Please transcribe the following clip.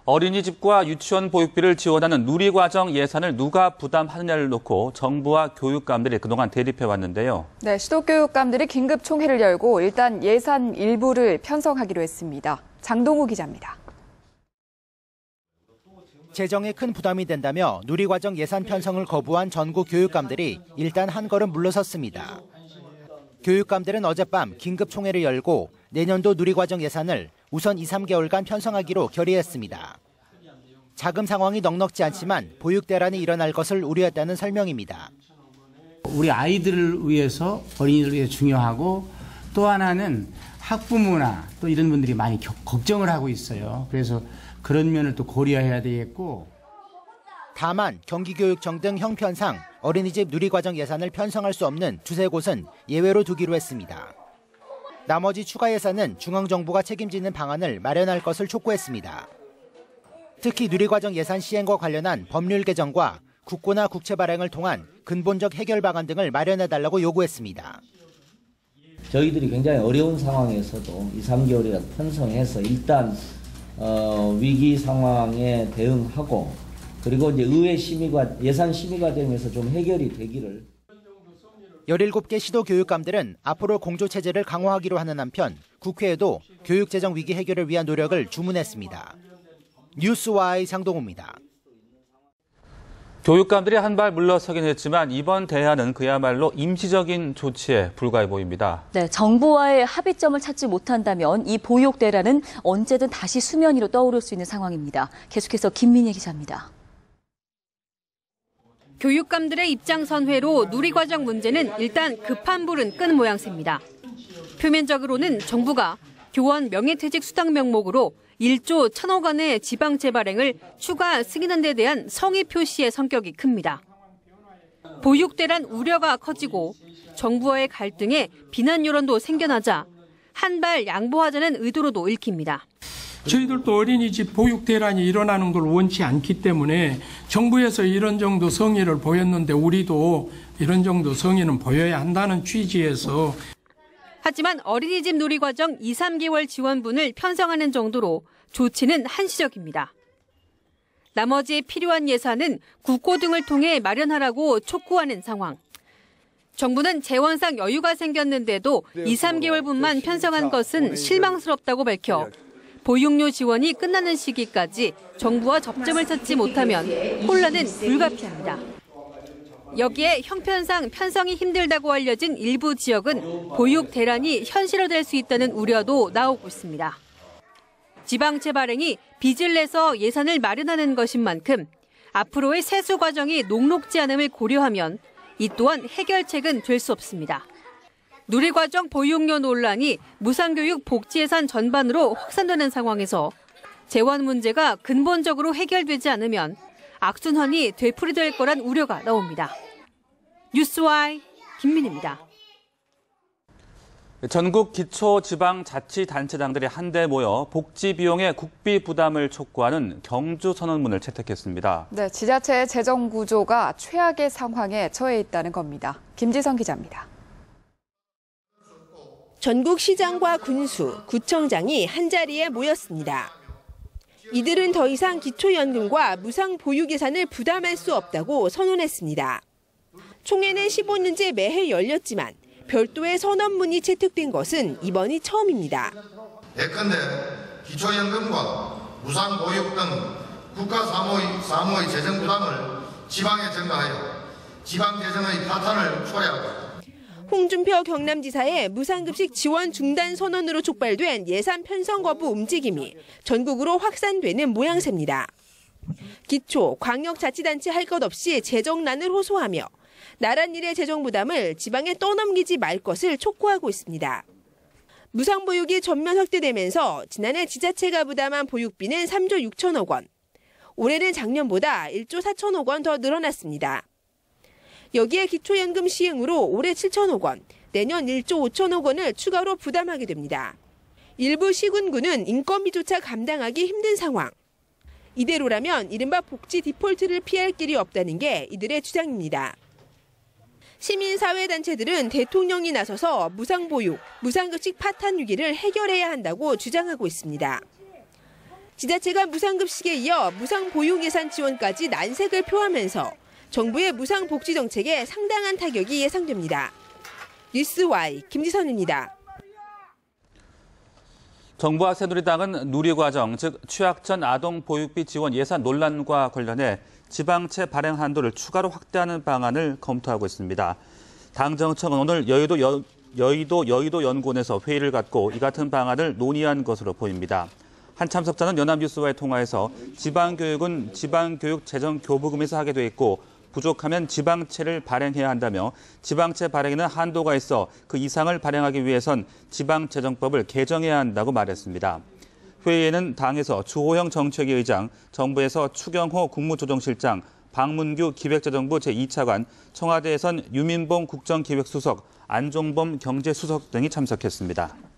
어린이집과 유치원 보육비를 지원하는 누리과정 예산을 누가 부담하느냐를 놓고 정부와 교육감들이 그동안 대립해왔는데요. 네, 시도교육감들이 긴급 총회를 열고 일단 예산 일부를 편성하기로 했습니다. 장동우 기자입니다. 재정에 큰 부담이 된다며 누리과정 예산 편성을 거부한 전국 교육감들이 일단 한 걸음 물러섰습니다. 교육감들은 어젯밤 긴급 총회를 열고 내년도 누리과정 예산을 우선 2-3개월간 편성하기로 결의했습니다. 자금 상황이 넉넉지 않지만 보육 대란이 일어날 것을 우려했다는 설명입니다. 우리 아이들을 위해서, 어린이들을 위해서 중요하고, 또 하나는 학부모나 또 이런 분들이 많이 걱정을 하고 있어요. 그래서 그런 면을 또 고려해야 되겠고. 다만 경기교육청 등 형편상 어린이집 누리과정 예산을 편성할 수 없는 두세 곳은 예외로 두기로 했습니다. 나머지 추가 예산은 중앙정부가 책임지는 방안을 마련할 것을 촉구했습니다. 특히 누리과정 예산 시행과 관련한 법률 개정과 국고나 국채 발행을 통한 근본적 해결 방안 등을 마련해달라고 요구했습니다. 저희들이 굉장히 어려운 상황에서도 2-3개월이라도 편성해서 일단 위기 상황에 대응하고, 그리고 이제 의회 예산 심의 과정에서 좀 해결이 되기를. 17개 시도 교육감들은 앞으로 공조체제를 강화하기로 하는 한편 국회에도 교육재정 위기 해결을 위한 노력을 주문했습니다. 뉴스와이 장동우입니다. 교육감들이 한 발 물러서긴 했지만 이번 대안은 그야말로 임시적인 조치에 불과해 보입니다. 네, 정부와의 합의점을 찾지 못한다면 이 보육 대란은 언제든 다시 수면 위로 떠오를 수 있는 상황입니다. 계속해서 김민희 기자입니다. 교육감들의 입장 선회로 누리과정 문제는 일단 급한 불은 끈 모양새입니다. 표면적으로는 정부가 교원 명예퇴직 수당 명목으로 1조 1,000억 원의 지방채 발행을 추가 승인한 데 대한 성의 표시의 성격이 큽니다. 보육 대란 우려가 커지고 정부와의 갈등에 비난 여론도 생겨나자 한 발 양보하자는 의도로도 읽힙니다. 저희들도 어린이집 보육 대란이 일어나는 걸 원치 않기 때문에 정부에서 이런 정도 성의를 보였는데 우리도 이런 정도 성의는 보여야 한다는 취지에서. 하지만 어린이집 누리과정 2-3개월 지원분을 편성하는 정도로 조치는 한시적입니다. 나머지 필요한 예산은 국고 등을 통해 마련하라고 촉구하는 상황. 정부는 재원상 여유가 생겼는데도 2-3개월분만 편성한 것은 실망스럽다고 밝혀 보육료 지원이 끝나는 시기까지 정부와 접점을 찾지 못하면 혼란은 불가피합니다. 여기에 형편상 편성이 힘들다고 알려진 일부 지역은 보육 대란이 현실화될 수 있다는 우려도 나오고 있습니다. 지방채 발행이 빚을 내서 예산을 마련하는 것인 만큼 앞으로의 세수 과정이 녹록지 않음을 고려하면 이 또한 해결책은 될 수 없습니다. 누리과정 보육료 논란이 무상교육 복지예산 전반으로 확산되는 상황에서 재원 문제가 근본적으로 해결되지 않으면 악순환이 되풀이될 거란 우려가 나옵니다. 뉴스와이 김민희입니다. 전국 기초지방자치단체장들이 한데 모여 복지 비용의 국비 부담을 촉구하는 경주 선언문을 채택했습니다. 네, 지자체의 재정 구조가 최악의 상황에 처해 있다는 겁니다. 김지성 기자입니다. 전국 시장과 군수, 구청장이 한자리에 모였습니다. 이들은 더 이상 기초연금과 무상보육 예산을 부담할 수 없다고 선언했습니다. 총회는 15년째 매해 열렸지만 별도의 선언문이 채택된 것은 이번이 처음입니다. 예컨대 기초연금과 무상보육 등 국가 사무의 재정 부담을 지방에 전가하여 지방재정의 파탄을 초래하고, 홍준표 경남지사의 무상급식 지원 중단 선언으로 촉발된 예산 편성 거부 움직임이 전국으로 확산되는 모양새입니다. 기초, 광역자치단체 할 것 없이 재정난을 호소하며 나랏일의 재정 부담을 지방에 떠넘기지 말 것을 촉구하고 있습니다. 무상보육이 전면 확대되면서 지난해 지자체가 부담한 보육비는 3조 6천억 원, 올해는 작년보다 1조 4천억 원 더 늘어났습니다. 여기에 기초연금 시행으로 올해 7천억 원, 내년 1조 5천억 원을 추가로 부담하게 됩니다. 일부 시군구는 인건비조차 감당하기 힘든 상황. 이대로라면 이른바 복지 디폴트를 피할 길이 없다는 게 이들의 주장입니다. 시민사회단체들은 대통령이 나서서 무상보육, 무상급식 파탄 위기를 해결해야 한다고 주장하고 있습니다. 지자체가 무상급식에 이어 무상보육 예산 지원까지 난색을 표하면서 정부의 무상복지 정책에 상당한 타격이 예상됩니다. 뉴스Y 김지선입니다. 정부와 새누리당은 누리과정, 즉 취약전 아동 보육비 지원 예산 논란과 관련해 지방채 발행 한도를 추가로 확대하는 방안을 검토하고 있습니다. 당정청은 오늘 여의도 연구원에서 회의를 갖고 이 같은 방안을 논의한 것으로 보입니다. 한 참석자는 연합뉴스와의 통화에서 지방교육은 지방교육 재정 교부금에서 하게 돼 있고 부족하면 지방채를 발행해야 한다며 지방채 발행에는 한도가 있어 그 이상을 발행하기 위해선 지방재정법을 개정해야 한다고 말했습니다. 회의에는 당에서 주호영 정책위 의장, 정부에서 추경호 국무조정실장, 박문규 기획재정부 제2차관, 청와대에선 유민봉 국정기획수석, 안종범 경제수석 등이 참석했습니다.